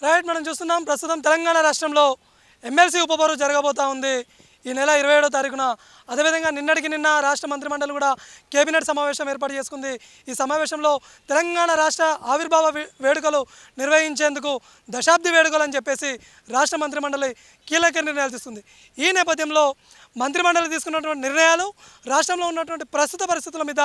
Right, మనం చూస్తున్నాం ప్రస్తుతం తెలంగాణ రాష్ట్రంలో ఎమ్మెల్సీ ఉపపోరు జరగబోతా ఉంది ఈ నెల 27వ తారీఖున. అదేవిధంగా నిన్నటికి నిన్న రాష్ట్ర మంత్రిమండలి కూడా కేబినెట్ సమావేశం ఏర్పాటు చేసుకుంది. ఈ సమావేశంలో తెలంగాణ రాష్ట్ర ఆవిర్భావ వేడుకలు నిర్వహించేందుకు దశాబ్ది వేడుకలు అని చెప్పేసి రాష్ట్ర మంత్రిమండలి కీలక నిర్ణయాలు తీసుకుంది. ఈ నేపథ్యంలో మంత్రిమండలి తీసుకున్నటువంటి నిర్ణయాలు రాష్ట్రంలో ఉన్నటువంటి ప్రస్తుత పరిస్థితుల మీద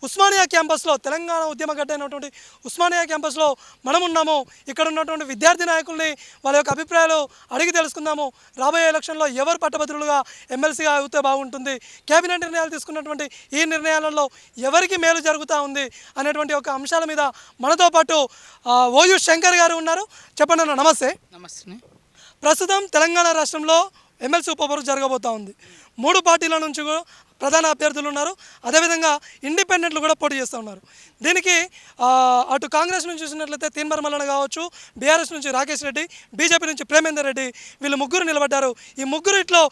ఉస్మానియా క్యాంపస్లో, తెలంగాణ ఉద్యమ గడ్డ అయినటువంటి ఉస్మానియా క్యాంపస్లో మనం ఉన్నాము. ఇక్కడ ఉన్నటువంటి విద్యార్థి నాయకుల్ని వాళ్ళ యొక్క అభిప్రాయాలు అడిగి తెలుసుకుందాము. రాబోయే ఎలక్షన్లో ఎవరు పట్టభద్రులుగా ఎమ్మెల్సీగా అవుతే బాగుంటుంది, కేబినెట్ నిర్ణయాలు తీసుకున్నటువంటి ఈ నిర్ణయాలలో ఎవరికి మేలు జరుగుతూ ఉంది అనేటువంటి ఒక అంశాల మీద మనతో పాటు ఓయూ శంకర్ గారు ఉన్నారు. చెప్పండి అన్న. నమస్తే. నమస్తే. ప్రస్తుతం తెలంగాణ రాష్ట్రంలో ఎమ్మెల్సీ ఉపపోరు జరగబోతూ ఉంది. 3 పార్టీల నుంచి కూడా ప్రధాన అభ్యర్థులు ఉన్నారు. అదేవిధంగా ఇండిపెండెంట్లు కూడా పోటీ చేస్తూ ఉన్నారు. దీనికి అటు కాంగ్రెస్ నుంచి చూసినట్లయితే తీన్మర్ మల్లన్న కావచ్చు, బీఆర్ఎస్ నుంచి రాకేష్ రెడ్డి, బీజేపీ నుంచి ప్రేమేందర్ రెడ్డి, వీళ్ళు ముగ్గురు నిలబడ్డారు. ఈ ముగ్గురిట్లో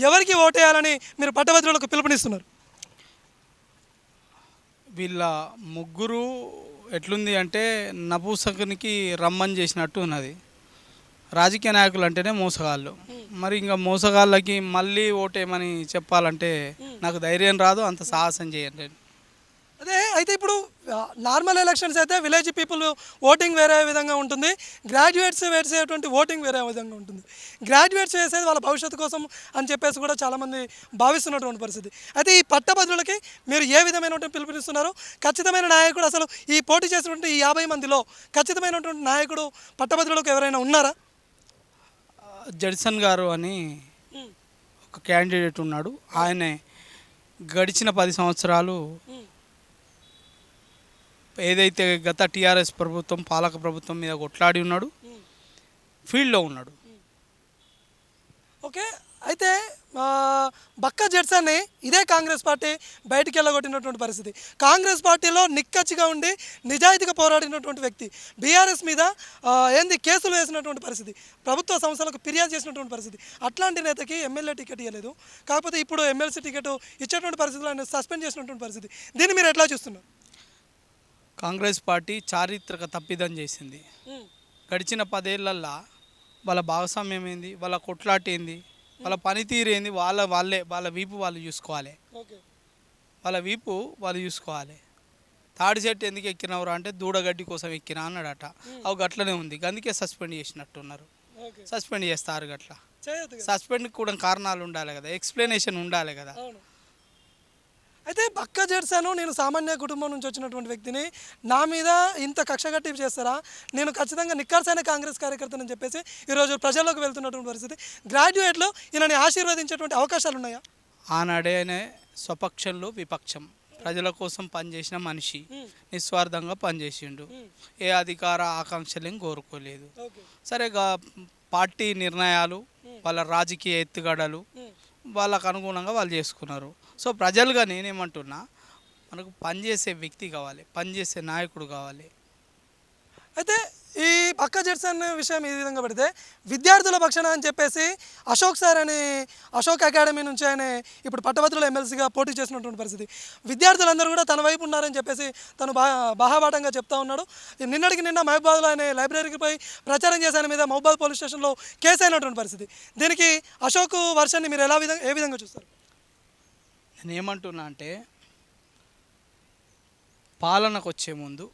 ఎవరికి ఓటేయాలని మీరు పట్టభద్రులకు పిలుపునిస్తున్నారు? వీళ్ళ ముగ్గురు ఎట్లుంది అంటే నపూసకునికి రమ్మని చేసినట్టు ఉన్నది. రాజకీయ నాయకులు అంటేనే మోసగాళ్ళు. మరి ఇంకా మోసగాళ్ళకి మళ్ళీ ఓటేమని చెప్పాలంటే నాకు ధైర్యం రాదు, అంత సాహసం చేయండి. అదే అయితే ఇప్పుడు నార్మల్ ఎలక్షన్స్ అయితే విలేజ్ పీపుల్ ఓటింగ్ వేరే విధంగా ఉంటుంది, గ్రాడ్యుయేట్స్ వేసేటువంటి ఓటింగ్ వేరే విధంగా ఉంటుంది. గ్రాడ్యుయేట్స్ వేసేది వాళ్ళ భవిష్యత్తు కోసం అని చెప్పేసి కూడా చాలామంది భావిస్తున్నటువంటి పరిస్థితి. అయితే ఈ పట్టభద్రులకి మీరు ఏ విధమైనటువంటి పిలుపునిస్తున్నారు? ఖచ్చితమైన నాయకుడు అసలు ఈ పోటీ చేసినటువంటి ఈ 50 మందిలో ఖచ్చితమైనటువంటి నాయకుడు పట్టభద్రులకు ఎవరైనా ఉన్నారా? జడ్సన్ గారు అని ఒక క్యాండిడేట్ ఉన్నాడు. ఆయనే గడిచిన 10 సంవత్సరాలు ఏదైతే గత టీఆర్ఎస్ ప్రభుత్వం, పాలక ప్రభుత్వం మీద కొట్లాడి ఉన్నాడు, ఫీల్డ్లో ఉన్నాడు. ఓకే. అయితే బక్క జడ్సన్ని ఇదే కాంగ్రెస్ పార్టీ బయటికి వెళ్ళగొట్టినటువంటి పరిస్థితి. కాంగ్రెస్ పార్టీలో నిక్కచ్చిగా ఉండి నిజాయితీగా పోరాడినటువంటి వ్యక్తి బీఆర్ఎస్ మీద కేసులు వేసినటువంటి పరిస్థితి, ప్రభుత్వ సంస్థలకు ఫిర్యాదు చేసినటువంటి పరిస్థితి. అట్లాంటి నేతకి ఎమ్మెల్యే టికెట్ ఇవ్వలేదు. కాకపోతే ఇప్పుడు ఎమ్మెల్సీ టికెట్ ఇచ్చేటువంటి పరిస్థితులు ఆయన సస్పెండ్ చేసినటువంటి పరిస్థితి. దీన్ని మీరు ఎట్లా చూస్తున్నారు? కాంగ్రెస్ పార్టీ చారిత్రక తప్పిదం చేసింది. గడిచిన 10 ఏళ్ళల్లో వాళ్ళ భాగస్వామ్యం ఏంది, వాళ్ళ కొట్లాట ఏంది, వాళ్ళ పనితీరు ఏంది, వాళ్ళ వీపు వాళ్ళు చూసుకోవాలి. వాళ్ళ వీపు వాళ్ళు చూసుకోవాలి. తాడి చెట్టు ఎందుకు ఎక్కినవరు అంటే దూడగడ్డి కోసం ఎక్కినా అన్నాడట. అవి గట్లనే ఉంది, అందుకే సస్పెండ్ చేసినట్టున్నారు. సస్పెండ్ చేస్తారు గట్ల. సస్పెండ్కి కూడా కారణాలు ఉండాలి కదా, ఎక్స్ప్లెనేషన్ ఉండాలి కదా. అయితే బక్క జడ్సన్, నేను సామాన్య కుటుంబం నుంచి వచ్చినటువంటి వ్యక్తిని, నా మీద ఇంత కక్షగట్టి చేస్తారా, నేను ఖచ్చితంగా నిక్కర్సైన కాంగ్రెస్ కార్యకర్తనని చెప్పేసి ఈరోజు ప్రజల్లోకి వెళ్తున్నటువంటి పరిస్థితి. గ్రాడ్యుయేట్లు ఈయనని ఆశీర్వదించేటువంటి అవకాశాలు ఉన్నాయా? ఆనాడేనే స్వపక్షంలో విపక్షం, ప్రజల కోసం పనిచేసిన మనిషి, నిస్వార్థంగా పనిచేసిండు, ఏ అధికార ఆకాంక్షలేం కోరుకోలేదు. సరే, పార్టీ నిర్ణయాలు, వాళ్ళ రాజకీయ ఎత్తుగడలు వాళ్ళకు అనుగుణంగా వాళ్ళు చేసుకున్నారు. సో ప్రజలుగా నేనేమంటున్నా, మనకు పనిచేసే వ్యక్తి కావాలి, పనిచేసే నాయకుడు కావాలి. అయితే ఈ బక్క జడ్సన్ విషయం ఈ విధంగా పెడితే విద్యార్థుల పక్షాన అని చెప్పేసి అశోక్ సార్ అని అశోక్ అకాడమీ నుంచి ఆయన ఇప్పుడు పట్టభద్రుల ఎమ్మెల్సీగా పోటీ చేసినటువంటి పరిస్థితి. విద్యార్థులందరూ కూడా తన వైపు ఉన్నారని చెప్పేసి తను బాహాబాటంగా చెప్తా ఉన్నాడు. నిన్నటికి నిన్న మహబూబాద్లో ఆయన లైబ్రరీకి పోయి ప్రచారం చేసే ఆయన మీద మహబూబాద్ పోలీస్ స్టేషన్లో కేసు అయినటువంటి పరిస్థితి. దీనికి అశోక్ వర్షాన్ని మీరు ఏ విధంగా చూస్తారు? నేను ఏమంటున్నా అంటే, పాలనకు వచ్చే ముందు,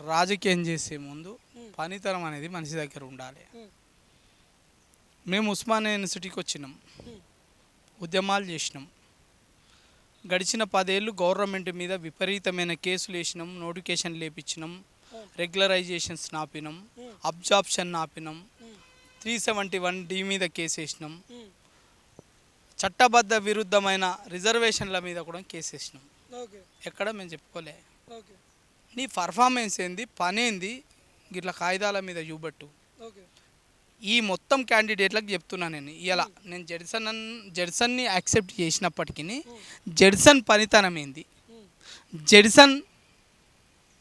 రాజకీయం చేసే ముందు పనితనం అనేది మనిషి దగ్గర ఉండాలి. మేము ఉస్మానియా యూనివర్సిటీకి వచ్చినాం, ఉద్యమాలు చేసినాం. గడిచిన 10 ఏళ్ళు గవర్నమెంట్ మీద విపరీతమైన కేసులు వేసినాం, నోటిఫికేషన్లు వేయించినాం, రెగ్యులరైజేషన్స్ ఆపినాం, అబ్జార్ప్షన్ ఆపినాం, 371D మీద కేసు వేసినాం, చట్టబద్ధ విరుద్ధమైన రిజర్వేషన్ల మీద కూడా కేసు వేసినాం. ఎక్కడ మేము చెప్పుకోలే. నీ పర్ఫార్మెన్స్ ఏంది, పని ఏంది, ఇట్లా కాగితాల మీద చూపెట్టు. ఈ మొత్తం క్యాండిడేట్లకు చెప్తున్నా నేను. ఇలా నేను జడ్సన్ని యాక్సెప్ట్ చేసినప్పటికీ జడ్సన్ పనితనం ఏంది, జడ్సన్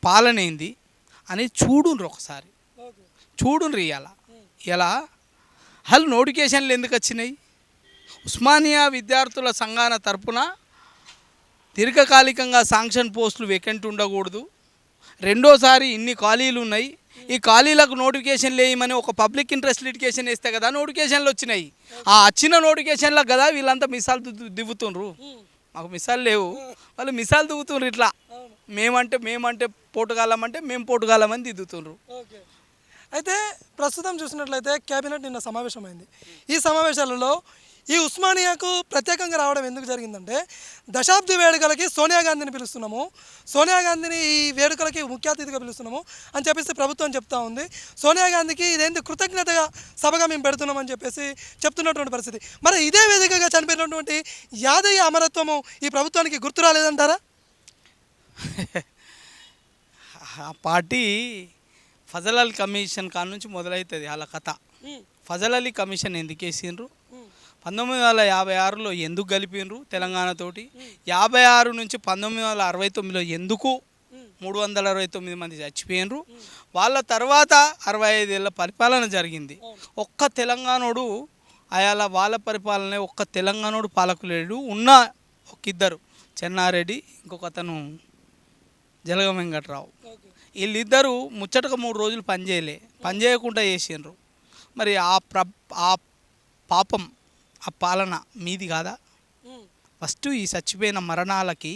పాలన ఏంది అని చూడుండ్రు, ఒకసారి చూడుండ్రు. ఇలా అసలు నోటిఫికేషన్లు ఎందుకు వచ్చినాయి? ఉస్మానియా విద్యార్థుల సంఘాన తరపున దీర్ఘకాలికంగా శాంక్షన్ పోస్టులు వేకెంట్ ఉండకూడదు, రెండోసారి ఇన్ని ఖాళీలు ఉన్నాయి, ఈ ఖాళీలకు నోటిఫికేషన్లు వేయమని ఒక పబ్లిక్ ఇంట్రెస్ట్ లిటిగేషన్ వేస్తే కదా నోటిఫికేషన్లు వచ్చినాయి. ఆ వచ్చిన నోటిఫికేషన్లకు కదా వీళ్ళంతా మిసాలు దిగుతుండ్రు. మాకు మిసాలు లేవు, వాళ్ళు మిసాలు దిగుతుండ్రు. ఇట్లా మేమంటే పోటుగాలమంటే మేము పోటుగాలమని దిద్దుతుండ్రు. అయితే ప్రస్తుతం చూసినట్లయితే కేబినెట్ నిన్న సమావేశమైంది. ఈ సమావేశాలలో ఈ ఉస్మానియాకు ప్రత్యేకంగా రావడం ఎందుకు జరిగిందంటే, దశాబ్ది వేడుకలకి సోనియా గాంధీని పిలుస్తున్నాము, సోనియా గాంధీని ఈ వేడుకలకి ముఖ్య అతిథిగా పిలుస్తున్నాము అని చెప్పేసి ప్రభుత్వం చెప్తా ఉంది. సోనియా గాంధీకి ఇదేంటి కృతజ్ఞతగా సభగా మేము పెడుతున్నామని చెప్పేసి చెప్తున్నటువంటి పరిస్థితి. మరి ఇదే వేదికగా చనిపోయినటువంటి యాదయ్య అమరత్వము ఈ ప్రభుత్వానికి గుర్తు రాలేదంటారా? ఆ పార్టీ ఫజల్ అలీ కమిషన్ కాడ నుంచి మొదలవుతుంది వాళ్ళ కథ. ఫజల్ అలీ కమిషన్ ఎందుకు వేసిండ్రు, 1956లో ఎందుకు కలిపిండ్రు తెలంగాణతోటి, 56 నుంచి 1969లో ఎందుకు 369 మంది చచ్చిపోయినరు, వాళ్ళ తర్వాత 65 ఏళ్ళ పరిపాలన జరిగింది. ఒక్క తెలంగాణోడు అయాల వాళ్ళ పరిపాలనే ఒక్క తెలంగాణోడు పాలకులేడు. ఉన్న ఒక్కిద్దరు చెన్నారెడ్డి, ఇంకొక అతను జలగం వెంకట్రావు, వీళ్ళిద్దరూ ముచ్చటగా 3 రోజులు పనిచేయకుండా చేసిండ్రు. మరి ఆ పాపం ఆ పాలన మీది కాదా? ఫస్ట్ ఈ చచ్చిపోయిన మరణాలకి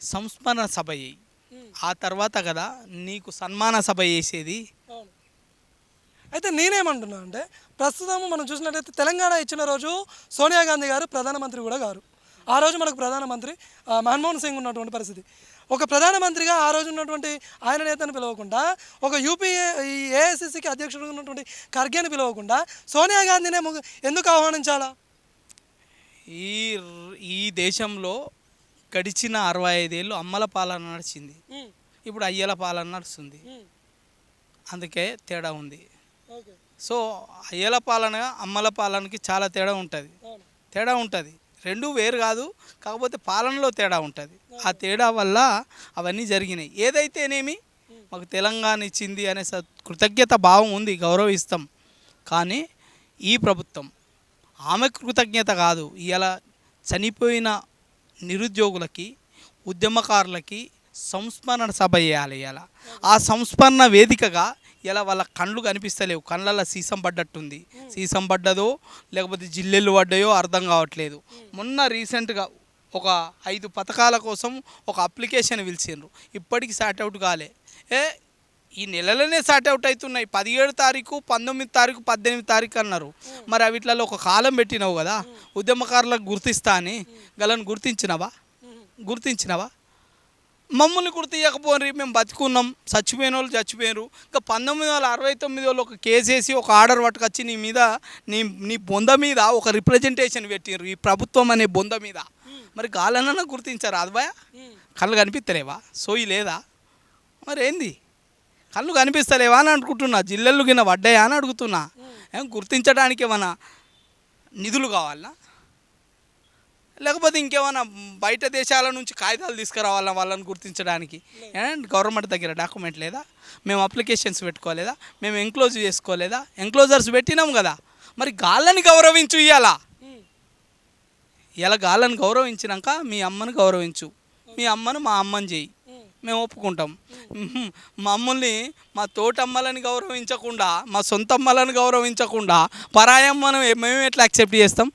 సంస్మరణ సభ చేయి, ఆ తర్వాత కదా నీకు సన్మాన సభ చేసేది. అయితే నేనేమంటున్నా అంటే, ప్రస్తుతం మనం చూసినట్లయితే తెలంగాణ ఇచ్చిన రోజు సోనియా గాంధీ గారు ప్రధానమంత్రి కూడా గారు. ఆ రోజు మనకు ప్రధానమంత్రి మన్మోహన్ సింగ్ ఉన్నటువంటి పరిస్థితి. ఒక ప్రధానమంత్రిగా ఆ రోజు ఉన్నటువంటి ఆయన నేతను పిలవకుండా, ఒక యూపీఏ ఈ ఏఐసిసికి అధ్యక్షుడు ఉన్నటువంటి ఖర్గేని పిలవకుండా సోనియా గాంధీనే ఎందుకు ఆహ్వానించాలా? ఈ దేశంలో గడిచిన 65 ఏళ్ళు అమ్మల పాలన నడిచింది, ఇప్పుడు అయ్యల పాలన నడుస్తుంది. అందుకే తేడా ఉంది. సో అయ్యల పాలన అమ్మల పాలనకి చాలా తేడా ఉంటుంది. రెండు వేరు కాదు, కాకపోతే పాలనలో తేడా ఉంటుంది. ఆ తేడా వల్ల అవన్నీ జరిగినాయి. ఏదైతేనేమి మాకు తెలంగాణ ఇచ్చింది అనే కృతజ్ఞత భావం ఉంది, గౌరవిస్తాం. కానీ ఈ ప్రభుత్వం ఆమె కృతజ్ఞత కాదు, ఇలా చనిపోయిన నిరుద్యోగులకి ఉద్యమకారులకి సంస్మరణ సభ చేయాలి. ఇలా ఆ సంస్మరణ వేదికగా ఇలా వాళ్ళ కళ్ళు కనిపిస్తలేవు, కళ్ళల్లో సీసం పడ్డట్టుంది. సీసం పడ్డదో లేకపోతే జిల్లెళ్ళు పడ్డాయో అర్థం కావట్లేదు. మొన్న రీసెంట్గా ఒక 5 పథకాల కోసం ఒక అప్లికేషన్ పిలిచిండ్రు, ఇప్పటికి సార్ట్అవుట్ కాలే. ఈ నెలలోనే సార్ట్అవుట్ అవుతున్నాయి. 17 తారీఖు, 19 తారీఖు, 18 తారీఖు అన్నారు. మరి వీటిలలో ఒక కాలం పెట్టినావు కదా, ఉద్యమకారులకు గుర్తిస్తా అని. గలను గుర్తించినవా? మమ్మల్ని గుర్తించకపోయి మేము బతుకున్నాం, చచ్చిపోయిన వాళ్ళు చచ్చిపోయినారు. ఇంకా 1969 వాళ్ళు ఒక కేసు వేసి ఒక ఆర్డర్ పట్టుకొచ్చి నీ మీద నీ బొంద మీద ఒక రిప్రజెంటేషన్ పెట్టినారు, ఈ ప్రభుత్వం అనే బొంద మీద. మరి గాలన్నా గుర్తించారు అదిబాయ్? కళ్ళు కనిపిస్తలేవా? సోయి లేదా? మరి ఏంది కళ్ళు కనిపిస్తలేవా అని అనుకుంటున్నా. జిల్లెళ్ళు గిన్న పడ్డాయా అని అడుగుతున్నా. గుర్తించడానికి ఏమైనా నిధులు కావాలనా, లేకపోతే ఇంకేమైనా బయట దేశాల నుంచి కాగితాలు తీసుకురావాలా వాళ్ళని గుర్తించడానికి? గవర్నమెంట్ దగ్గర డాక్యుమెంట్ లేదా? మేము అప్లికేషన్స్ పెట్టుకోలేదా? మేము ఎంక్లోజ్ చేసుకోలేదా? ఎంక్లోజర్స్ పెట్టినాం కదా. మరి గాళ్ళని గౌరవించు. ఇలా గాళ్ళని గౌరవించినాక మీ అమ్మను గౌరవించు, మీ అమ్మను మా అమ్మని చేయి, మేము ఒప్పుకుంటాం. మమ్మల్ని మా తోటమ్మలని గౌరవించకుండా, మా సొంత అమ్మలను గౌరవించకుండా పరాయమ్మను మేము ఎట్లా యాక్సెప్ట్ చేస్తాం?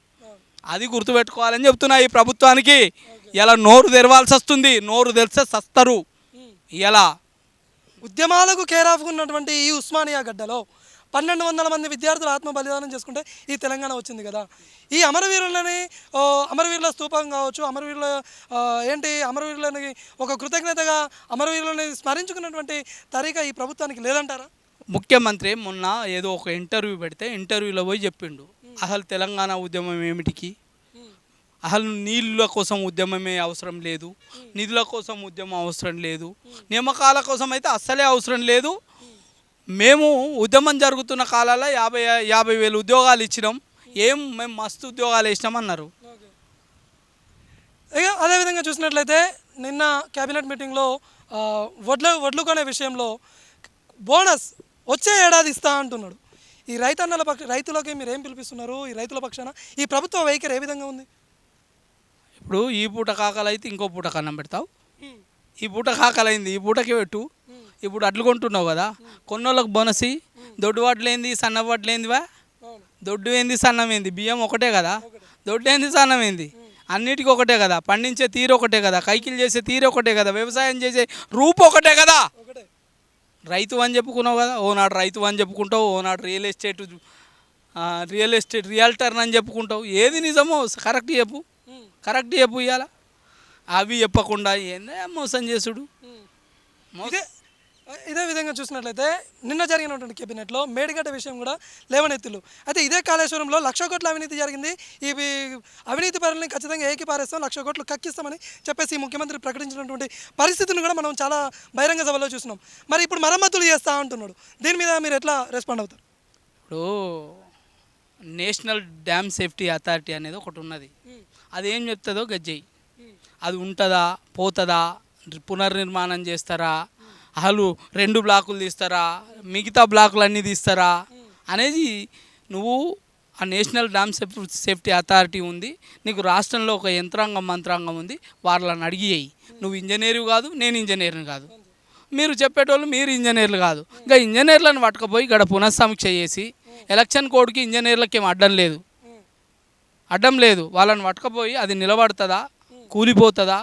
అది గుర్తుపెట్టుకోవాలని చెప్తున్నా ఈ ప్రభుత్వానికి. ఇలా నోరు తెరవాల్సి వస్తుంది, నోరు తెరిస్తే సస్తారు. ఇలా ఉద్యమాలకు కేరాఫ్ ఉన్నటువంటి ఈ ఉస్మానియా గడ్డలో 1200 మంది విద్యార్థులు ఆత్మ బలిదానం చేసుకుంటే ఈ తెలంగాణ వచ్చింది కదా. ఈ అమరవీరుల స్తూపం కావచ్చు, అమరవీరులని ఒక కృతజ్ఞతగా అమరవీరులని స్మరించుకున్నటువంటి తరీకా ఈ ప్రభుత్వానికి లేదంటారా? ముఖ్యమంత్రి మొన్న ఏదో ఒక ఇంటర్వ్యూ పెడితే ఇంటర్వ్యూలో పోయి చెప్పిండు, అసలు తెలంగాణ ఉద్యమం ఏమిటికి, అసలు నీళ్ళ కోసం ఉద్యమమే అవసరం లేదు, నిధుల కోసం ఉద్యమం అవసరం లేదు, నియామకాల కోసం అయితే అస్సలే అవసరం లేదు. మేము ఉద్యమం జరుగుతున్న కాలాల్లో 50,000 ఉద్యోగాలు ఇచ్చినాం, మేము మస్తు ఉద్యోగాలు వేసినామన్నారు. ఇక అదేవిధంగా చూసినట్లయితే నిన్న క్యాబినెట్ మీటింగ్లో వడ్లు కొనే విషయంలో బోనస్ వచ్చే ఏడాది ఇస్తా అంటున్నాడు. ఈ రైతులకి మీరు ఏం పిలిపిస్తున్నారు? ఈ రైతుల పక్షాన ఈ ప్రభుత్వ వైఖరి ఏ విధంగా ఉంది? ఇప్పుడు ఈ పూట కాకలైతే ఇంకో పూట కన్నం పెడతావు, ఈ పూట కాకలైంది ఈ పూటకే పెట్టు, ఇప్పుడు అడ్లు కొంటున్నావు కదా, కొన్నోళ్ళకి బోనసి దొడ్డు వడ్లు ఏంది సన్న వడ్లు ఏందివా, దొడ్డు ఏంది సన్నం ఏంది, బియ్యం ఒకటే కదా, దొడ్డు ఏంది సన్నం ఏంది, అన్నిటికీ ఒకటే కదా, పండించే తీరు ఒకటే కదా, కైకిలు చేసే తీరు ఒకటే కదా, వ్యవసాయం చేసే రూపు ఒకటే కదా. రైతు అని చెప్పుకున్నావు కదా, ఓనాడు రైతు అని చెప్పుకుంటావు, ఓనాడు రియల్ ఎస్టేట్ రియల్టర్ అని చెప్పుకుంటావు. ఏది నిజమో కరెక్ట్ చెప్పు, కరెక్ట్ చెప్పు. ఇవ్వాల అవి చెప్పకుండా ఏందే మోసం చేసుడు. ఇదే విధంగా చూసినట్లయితే నిన్న జరిగినటువంటి కేబినెట్లో మేడిగడ్డ విషయం కూడా లేవనెత్తులు. అయితే ఇదే కాళేశ్వరంలో 1,00,000 కోట్ల అవినీతి జరిగింది, ఈ అవినీతి పరులని ఖచ్చితంగా ఏకీపారేస్తాం, 1,00,000 కోట్లు కక్కిస్తామని చెప్పేసి ముఖ్యమంత్రి ప్రకటించినటువంటి పరిస్థితిని కూడా మనం చాలా బహిరంగ సభలో చూసినాం. మరి ఇప్పుడు మరమ్మతులు చేస్తా అంటున్నాడు, దీని మీద మీరు ఎట్లా రెస్పాండ్ అవుతారు? ఇప్పుడు నేషనల్ డ్యామ్ సేఫ్టీ అథారిటీ అనేది ఒకటి ఉన్నది, అది ఏం చెప్తుందో గజ్జెయ్యి. అది ఉంటుందా పోతుందా, పునర్నిర్మాణం చేస్తారా, అసలు 2 బ్లాకులు తీస్తారా, మిగతా బ్లాకులు అన్నీ తీస్తారా అనేది నువ్వు ఆ నేషనల్ డ్యామ్ సేఫ్టీ అథారిటీ ఉంది, నీకు రాష్ట్రంలో ఒక యంత్రాంగం మంత్రాంగం ఉంది, వాళ్ళని అడిగియ్యి. నువ్వు ఇంజనీరు కాదు, నేను ఇంజనీర్ని కాదు, మీరు చెప్పేటోళ్ళు మీరు ఇంజనీర్లు కాదు. ఇంకా ఇంజనీర్లను పట్టుకుపోయి ఇక్కడ పునఃసమీక్ష చేసి, ఎలక్షన్ కోడ్కి ఇంజనీర్లకి ఏం అడ్డం లేదు, వాళ్ళని పట్టుకుపోయి అది నిలబడుతుందా, కూలిపోతుందా,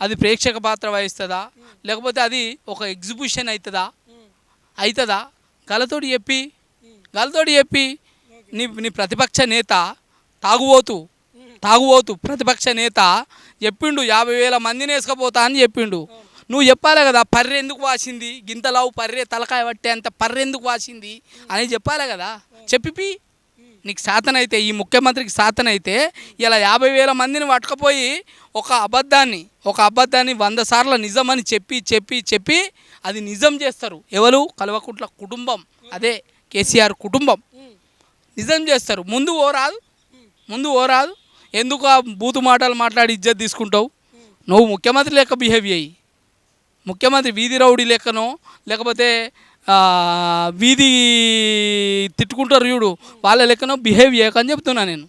అది ప్రేక్షక పాత్ర వహిస్తుందా, లేకపోతే అది ఒక ఎగ్జిబిషన్ అవుతుందా గలతోటి చెప్పి నీ ప్రతిపక్ష నేత తాగుబోతు ప్రతిపక్ష నేత చెప్పిండు 50,000 మందిని వేసుకపోతా అని చెప్పిండు. నువ్వు చెప్పాలి కదా, పర్రె ఎందుకు వాసింది, గింతలావు పర్రె తలకాయ పట్టే అంత పర్రె ఎందుకు వాసింది అని చెప్పాలి కదా. చెప్పి నీకు శాతనైతే, ఈ ముఖ్యమంత్రికి శాతనైతే ఇలా 50,000 మందిని పట్టుకపోయి ఒక అబద్ధాన్ని 100 సార్లు నిజమని చెప్పి అది నిజం చేస్తారు. ఎవరు? కల్వకుంట్ల కుటుంబం, అదే కేసీఆర్ కుటుంబం నిజం చేస్తారు. ముందు ఓరాదు ఎందుకు ఆ బూతు మాటలు మాట్లాడి ఇజ్జత్ తీసుకుంటావు? నువ్వు ముఖ్యమంత్రి లెక్క బిహేవ్ చేయి, ముఖ్యమంత్రి వీధి రౌడీ లెక్కనో లేకపోతే వీధి తిట్టుకుంటారు చూడు వాళ్ళ లెక్కనో బిహేవ్ చేయకని చెప్తున్నా నేను.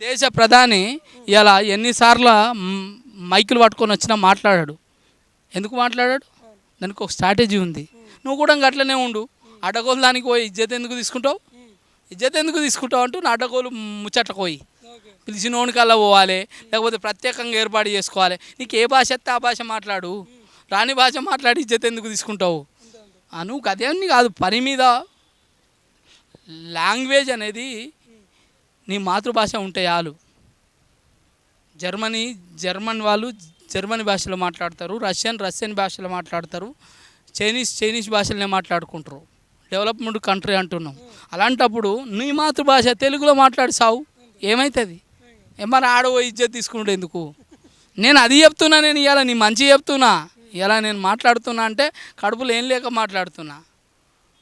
దేశ ప్రధాని ఇలా ఎన్నిసార్లు మైకులు పట్టుకొని వచ్చినా మాట్లాడాడు. ఎందుకు మాట్లాడాడు? దానికి ఒక స్ట్రాటజీ ఉంది. నువ్వు కూడా అట్లనే ఉండు. అడ్డగోలు దానికి పోయి ఇజ్జత్ ఎందుకు తీసుకుంటావు అంటూ నా అడ్డగోలు ముచ్చట్లకు పోయి పిలిచినోనికల్లా పోవాలి, లేకపోతే ప్రత్యేకంగా ఏర్పాటు చేసుకోవాలి. నీకు ఏ భాష వస్తే ఆ భాష మాట్లాడు, రాని భాష మాట్లాడి ఇజ్జత్ ఎందుకు తీసుకుంటావు? నువ్వు అదేమని కాదు, పని మీద లాంగ్వేజ్ అనేది నీ మాతృభాష ఉంటే చాలు. జర్మన్ వాళ్ళు జర్మనీ భాషలో మాట్లాడతారు, రష్యన్ భాషలో మాట్లాడతారు, చైనీస్ భాషలనే మాట్లాడుకుంటారు. డెవలప్మెంట్ కంట్రీ అంటున్నాం. అలాంటప్పుడు నీ మాతృభాష తెలుగులో మాట్లాడి సావు, ఏమవుతుంది? ఏమన్నా ఆడవో ఇజ్జత్ తీసుకుంటే ఎందుకు? నేను అది చెప్తున్నా, నేను ఇలా నీ మంచి చెప్తున్నా, ఇలా నేను మాట్లాడుతున్నా అంటే కడుపులో ఏం లేక మాట్లాడుతున్నా,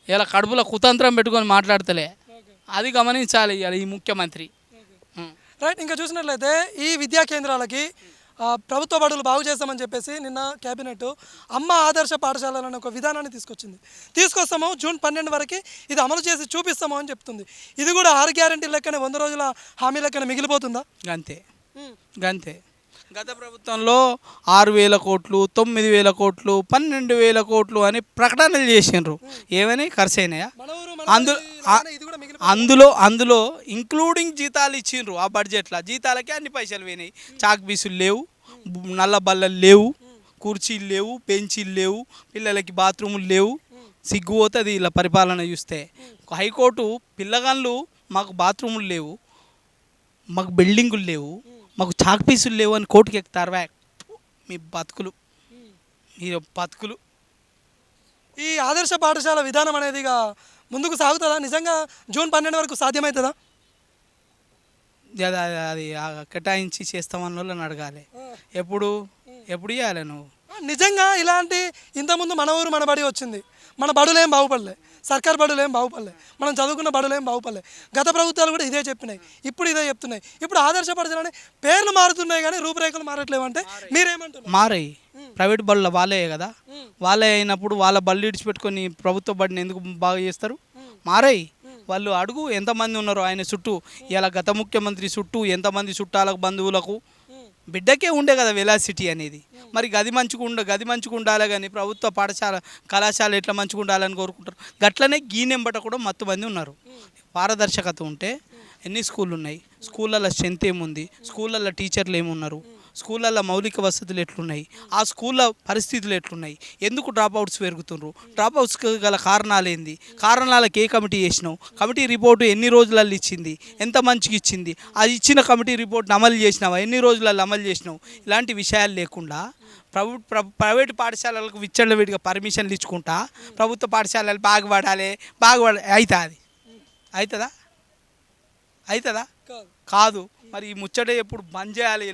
ఇలా కడుపులో కుతంత్రం పెట్టుకొని మాట్లాడతలే. అది గమనించాలి ఇవాళ ఈ ముఖ్యమంత్రి. రైట్. ఇంకా చూసినట్లయితే ఈ విద్యా కేంద్రాలకి ప్రభుత్వ బడులు బాగు చేస్తామని చెప్పేసి నిన్న కేబినెట్ అమ్మ ఆదర్శ పాఠశాలలను ఒక విధానాన్ని తీసుకొస్తాము, జూన్ 12 వరకు ఇది అమలు చేసి చూపిస్తాము అని చెప్తుంది. ఇది కూడా 6 గ్యారెంటీ లెక్కనే 100 రోజుల హామీ లెక్కనే మిగిలిపోతుందా? గంతే. గత ప్రభుత్వంలో 6,000 కోట్లు, 9,000 కోట్లు, 12,000 కోట్లు అని ప్రకటనలు చేసిండ్రు. ఏమని ఖర్చు అయినాయా? అందులో ఇంక్లూడింగ్ జీతాలు ఇచ్చిండ్రు. ఆ బడ్జెట్లో జీతాలకే అన్ని పైసలు పోయినాయి. చాక్ పీసులు లేవు, నల్ల బల్లలు లేవు, కుర్చీలు లేవు, బెంచీలు లేవు, పిల్లలకి బాత్రూములు లేవు. సిగ్గుపోతుంది ఇలా పరిపాలన చూస్తే. హైకోర్టు పిల్లగాళ్ళు మాకు బాత్రూములు లేవు, మాకు బిల్డింగులు లేవు, మాకు చాక్ పీసులు లేవు అని కోర్టుకి ఎక్కుతారు. మీ బతుకులు ఈ ఆదర్శ పాఠశాల విధానం అనేది ముందుకు సాగుతుందా? నిజంగా జూన్ 12 వరకు సాధ్యమవుతుందా? అది కేటాయించి చేస్తామన్న వాళ్ళని అడగాలి. ఎప్పుడు ఇవ్వాలి నువ్వు? నిజంగా ఇలాంటి ఇంతకుముందు మన ఊరు మన బడి వచ్చింది, మన బడులేం బాగుపడలే, సర్కార్ బడులేం బాగుపడలే, మనం చదువుకున్న బడులేం బాగుపడలే. గత ప్రభుత్వాలు కూడా ఇదే చెప్పినాయి, ఇప్పుడు ఇదే చెప్తున్నాయి. ఇప్పుడు ఆదర్శ పాఠశాలని పేర్లు మారుతున్నాయి కానీ రూపురేఖలు మారట్లేవు. అంటే మీరేమంటారు? మారాయి. ప్రైవేట్ బడుల వాళ్ళే కదా, వాళ్ళే అయినప్పుడు వాళ్ళ బళ్ళు ఇడిచిపెట్టుకొని ప్రభుత్వ బడిని ఎందుకు బాగా చేస్తారు? మారాయి. వాళ్ళు అడుగు ఎంతమంది ఉన్నారో ఆయన చుట్టూ. ఇలా గత ముఖ్యమంత్రి చుట్టూ ఎంతమంది చుట్టాలకు బంధువులకు బిడ్డకే ఉండే కదా వెలాసిటీ అనేది. మరి గది మంచిగా ఉండాలి కానీ ప్రభుత్వ పాఠశాల కళాశాల ఎట్లా మంచిగా ఉండాలని కోరుకుంటారు. గట్లనే గీనెంబట కూడా మత్తు మంది ఉన్నారు. పారదర్శకత ఉంటే ఎన్ని స్కూళ్ళు ఉన్నాయి, స్కూళ్ళల్లో స్ట్రెంత్ ఏముంది, స్కూళ్ళల్లో టీచర్లు ఏమున్నారు, స్కూళ్ళల్లో మౌలిక వసతులు ఎట్లున్నాయి, ఆ స్కూళ్ళ పరిస్థితులు ఎట్లున్నాయి, ఎందుకు డ్రాప్అవుట్స్ పెరుగుతున్నారు, డ్రాప్అవుట్స్కి గల కారణాలు ఏంది, కారణాలకు ఏ కమిటీ చేసినావు, కమిటీ రిపోర్టు ఎన్ని రోజులలో ఇచ్చింది, ఎంత మంచిగా ఇచ్చింది, అది ఇచ్చిన కమిటీ రిపోర్ట్ని అమలు చేసినావా, ఎన్ని రోజులలో అమలు చేసినావు, ఇలాంటి విషయాలు లేకుండా ప్రైవేటు పాఠశాలలకు విచ్చలవిడిగా పర్మిషన్లు ఇచ్చుకుంటా ప్రభుత్వ పాఠశాలలు బాగుపడాలి అవుతుందా కాదు. మరి ఈ ముచ్చట ఎప్పుడు బంద్ చేయాలి,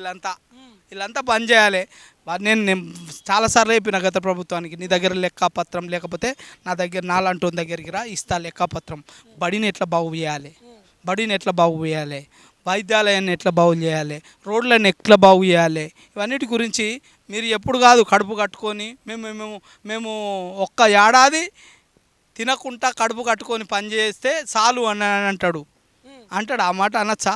వీళ్ళంతా బంద్ చేయాలి. నేను చాలాసార్లు చెప్పిన గత ప్రభుత్వానికి, నీ దగ్గర లెక్కపత్రం లేకపోతే నా దగ్గర నాలంటూ దగ్గరికి రా, ఇస్తా లెక్కపత్రం. బడిని ఎట్లా బాగు చేయాలి, వైద్యాలయాన్ని ఎట్లా బాగు చేయాలి, రోడ్లను ఎట్లా బాగు చేయాలి, ఇవన్నిటి గురించి మీరు ఎప్పుడు కాదు కడుపు కట్టుకొని మేము ఒక్క ఏడాది తినకుండా కడుపు కట్టుకొని పని చేస్తే చాలు అని అంటాడు. ఆ మాట అనొచ్చా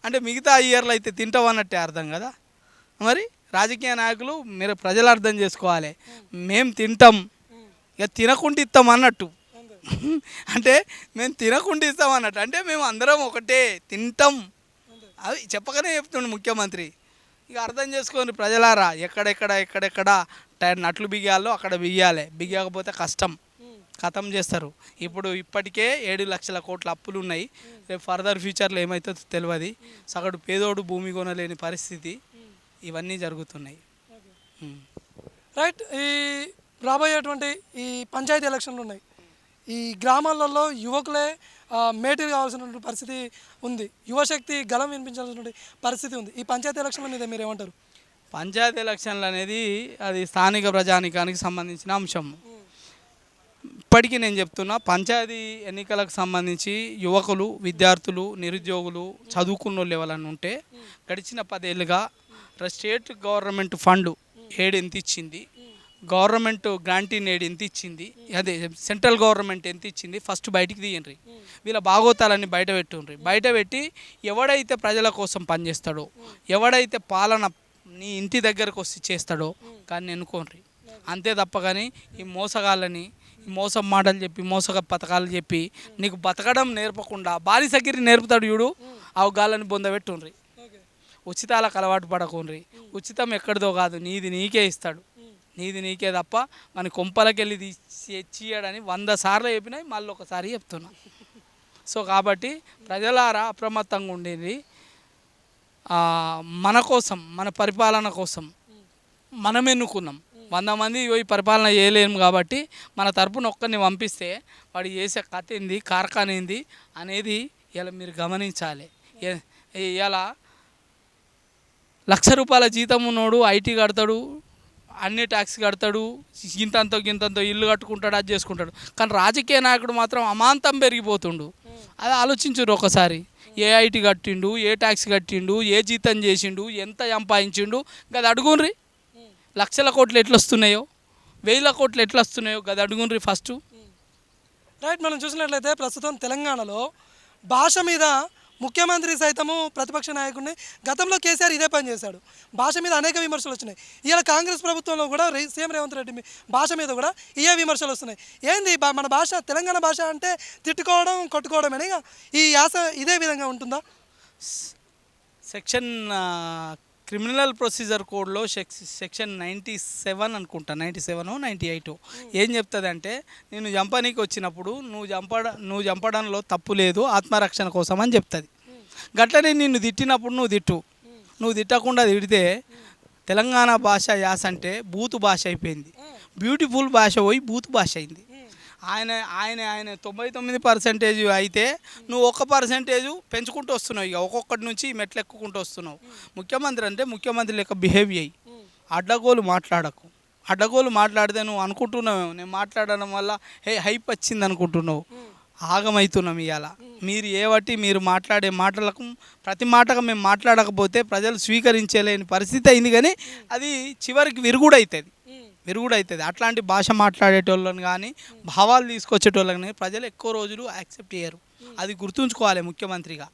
అంటే మిగతా ఇయర్లో అయితే తింటావు అన్నట్టే అర్థం కదా. మరి రాజకీయ నాయకులు మీరు ప్రజలు అర్థం చేసుకోవాలి, మేము తింటాం ఇక తినకుండా ఇస్తాం అన్నట్టు. అంటే మేము తినకుండా ఇస్తాం అన్నట్టు, అంటే మేము అందరం ఒకటే తింటాం అవి చెప్పకనే చెప్తుండే ముఖ్యమంత్రి. ఇక అర్థం చేసుకొని ప్రజలారా, ఎక్కడెక్కడ నట్లు బిగియాలో అక్కడ బిగియకపోతే ఖతం చేస్తారు. ఇప్పటికే 7 లక్షల కోట్ల అప్పులు ఉన్నాయి. రేపు ఫర్దర్ ఫ్యూచర్లో ఏమవుతుందో తెలియదు. సగటు పేదోడు భూమి కొనలేని పరిస్థితి, ఇవన్నీ జరుగుతున్నాయి. రైట్. ఈ రాబోయేటువంటి ఈ పంచాయతీ ఎలక్షన్లు ఉన్నాయి. ఈ గ్రామాలలో యువకులే మేటీలు కావాల్సినటువంటి పరిస్థితి ఉంది, యువశక్తి గలం వినిపించాల్సినటువంటి పరిస్థితి ఉంది. ఈ పంచాయతీ ఎలక్షన్ల మీద మీరు ఏమంటారు? పంచాయతీ ఎలక్షన్లు అనేది అది స్థానిక ప్రజానికానికి సంబంధించిన అంశం. ఇప్పటికీ నేను చెప్తున్నా, పంచాయతీ ఎన్నికలకు సంబంధించి యువకులు, విద్యార్థులు, నిరుద్యోగులు, చదువుకున్న వాళ్ళు ఎవరన్నా ఉంటే గడిచిన 10 ఏళ్ళుగా స్టేట్ గవర్నమెంట్ ఫండ్ ఏడు ఎంత ఇచ్చింది, గవర్నమెంట్ గ్రాంటీన్ ఏడు ఎంత ఇచ్చింది, అదే సెంట్రల్ గవర్నమెంట్ ఎంత ఇచ్చింది, ఫస్ట్ బయటికి తీయండి. వీళ్ళ భాగోతాలన్నీ బయటపెట్టి ఎవడైతే ప్రజల కోసం పనిచేస్తాడో, ఎవడైతే పాలన నీ ఇంటి దగ్గరకు వచ్చి చేస్తాడో కానీ ఎన్నుకోండి. అంతే తప్ప కానీ ఈ మోసగాళ్ళని మోసం మాటలు చెప్పి మోసగ పథకాలు చెప్పి నీకు బతకడం నేర్పకుండా బానిసగిరి నేర్పుతాడు చూడు, అవగాళ్ళని బొందబెట్టుండ్రి. ఉచితాలకు అలవాటు పడకుండ్రి. ఉచితం ఎక్కడిదో కాదు, నీది నీకే ఇస్తాడు, నీది నీకే తప్ప మన కొంపలకి వెళ్ళి ఇచ్చియడని 100 సార్లు చెప్పినాయి, మళ్ళీ ఒకసారి చెప్తున్నా. సో కాబట్టి ప్రజలారా అప్రమత్తంగా ఉండేది. మన కోసం, మన పరిపాలన కోసం మనం ఎన్నుకున్నాం. 100 మంది పోయి పరిపాలన చేయలేము కాబట్టి మన తరపున ఒక్కరిని పంపిస్తే వాడు చేసే కథ ఏంది, కార్ఖాన ఏంది అనేది ఇలా మీరు గమనించాలి. ఇలా ₹1,00,000 జీతం ఉన్నోడు ఐటీ కడతాడు, అన్ని ట్యాక్స్ కడతాడు, గింతంతో ఇల్లు కట్టుకుంటాడు, అది చేసుకుంటాడు. కానీ రాజకీయ నాయకుడు మాత్రం అమాంతం పెరిగిపోతుండు. అది ఆలోచించురు ఒకసారి. ఏ ఐటీ కట్టిండు, ఏ ట్యాక్స్ కట్టిండు, ఏ జీతం చేసిండు, ఎంత సంపాదించిండు, గది అడుగుండ్రి. లక్షల కోట్లు ఎట్లా వస్తున్నాయో, 1000 కోట్లు ఎట్లా వస్తున్నాయో గది అడుగుండ్రి ఫస్ట్. రైట్. మనం చూసినట్లయితే ప్రస్తుతం తెలంగాణలో భాష మీద ముఖ్యమంత్రి సైతము ప్రతిపక్ష నాయకుడిని గతంలో కేసీఆర్ ఇదే పని చేశాడు. భాష మీద అనేక విమర్శలు వచ్చినాయి. ఇవాళ కాంగ్రెస్ ప్రభుత్వంలో కూడా సీఎం రేవంత్ రెడ్డి భాష మీద కూడా ఇవే విమర్శలు వస్తున్నాయి. ఏంది మన భాష, తెలంగాణ భాష అంటే తిట్టుకోవడం, కొట్టుకోవడమేనా? ఇక ఈ యాస ఇదే విధంగా ఉంటుందా? సెక్షన్ క్రిమినల్ ప్రొసీజర్ కోడ్లో సెక్షన్ 97 అనుకుంటా, 97 98 ఏం చెప్తుంది అంటే, నేను చంపనీకి వచ్చినప్పుడు నువ్వు చంపడంలో తప్పు లేదు, ఆత్మరక్షణ కోసం అని చెప్తుంది. గట్లనే నిన్ను తిట్టినప్పుడు నువ్వు తిట్టకుండా తిడితే తెలంగాణ భాష యాస అంటే బూతు భాష అయిపోయింది. బ్యూటిఫుల్ భాష పోయి బూతు భాష అయింది. ఆయన 99% అయితే నువ్వు 1% పెంచుకుంటూ వస్తున్నావు. ఇక ఒక్కొక్కటి నుంచి మెట్లు ఎక్కుకుంటూ వస్తున్నావు. ముఖ్యమంత్రి అంటే ముఖ్యమంత్రి లెక్క బిహేవ్ చేయి, అడ్డగోలు మాట్లాడకు. అడ్డగోలు మాట్లాడితే నువ్వు అనుకుంటున్నావు నేను మాట్లాడడం వల్ల హైప్ వచ్చింది అనుకుంటున్నావు. ఆగమవుతున్నాం ఇవాళ. మీరు మాట్లాడే మాటలకు ప్రతి మాటగా మేము మాట్లాడకపోతే ప్రజలు స్వీకరించలేని పరిస్థితి అయింది. కానీ అది చివరికి విరుగుడవుతుంది. అట్లాంటి భాష మాట్లాడేటోళ్ళని కానీ భావాలు తీసుకొచ్చేటోళ్ళని కానీ ప్రజలు ఎక్కువ రోజులు యాక్సెప్ట్ చేయరు. అది గుర్తుంచుకోవాలి ముఖ్యమంత్రిగా.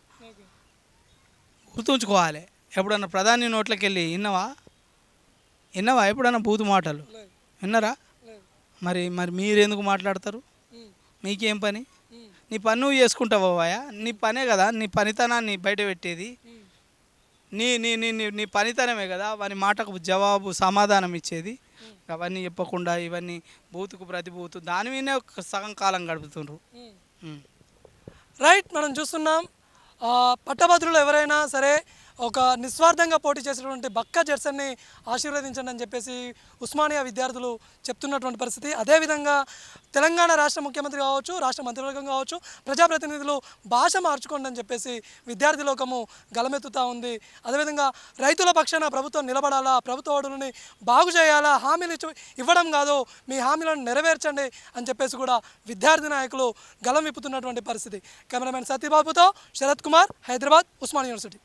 గుర్తుంచుకోవాలి. ఎప్పుడన్నా ప్రధాని నోట్లకి వెళ్ళి విన్నావా ఎప్పుడన్నా బూతు మాటలు విన్నారా? మరి మరి మీరు ఎందుకు మాట్లాడతారు? మీకేం పని? నీ పని నువ్వు చేసుకుంటావాయా? నీ పనే కదా, నీ పనితనాన్ని బయట పెట్టేది. నీ నీ నీ నీ నీ పనితనమే కదా వాని మాటకు జవాబు సమాధానం ఇచ్చేది. అవన్నీ చెప్పకుండా ఇవన్నీ బూతుకు ప్రతి బూతు దాని మీదనే ఒక సగం కాలం గడుపుతుండ్రు. రైట్, మనం చూస్తున్నాం పట్టభద్రులు ఎవరైనా సరే ఒక నిస్వార్థంగా పోటీ చేసినటువంటి బక్కా జెర్సన్ని ఆశీర్వదించండి అని చెప్పేసి ఉస్మానియా విద్యార్థులు చెప్తున్నటువంటి పరిస్థితి. అదేవిధంగా తెలంగాణ రాష్ట్ర ముఖ్యమంత్రి కావచ్చు, రాష్ట్ర మంత్రివర్గం కావచ్చు, ప్రజాప్రతినిధులు భాష మార్చుకోండి అని చెప్పేసి విద్యార్థి లోకము గలమెత్తుతూ ఉంది. అదేవిధంగా రైతుల పక్షాన ప్రభుత్వం నిలబడాలా, ప్రభుత్వ ఓడులని బాగు చేయాలా, హామీలు ఇవ్వడం కాదు మీ హామీలను నెరవేర్చండి అని చెప్పేసి కూడా విద్యార్థి నాయకులు గలం విప్పుతున్నటువంటి పరిస్థితి. కెమెరామెన్ సత్యబాబుతో శరత్ కుమార్, హైదరాబాద్, ఉస్మానియా యూనివర్సిటీ.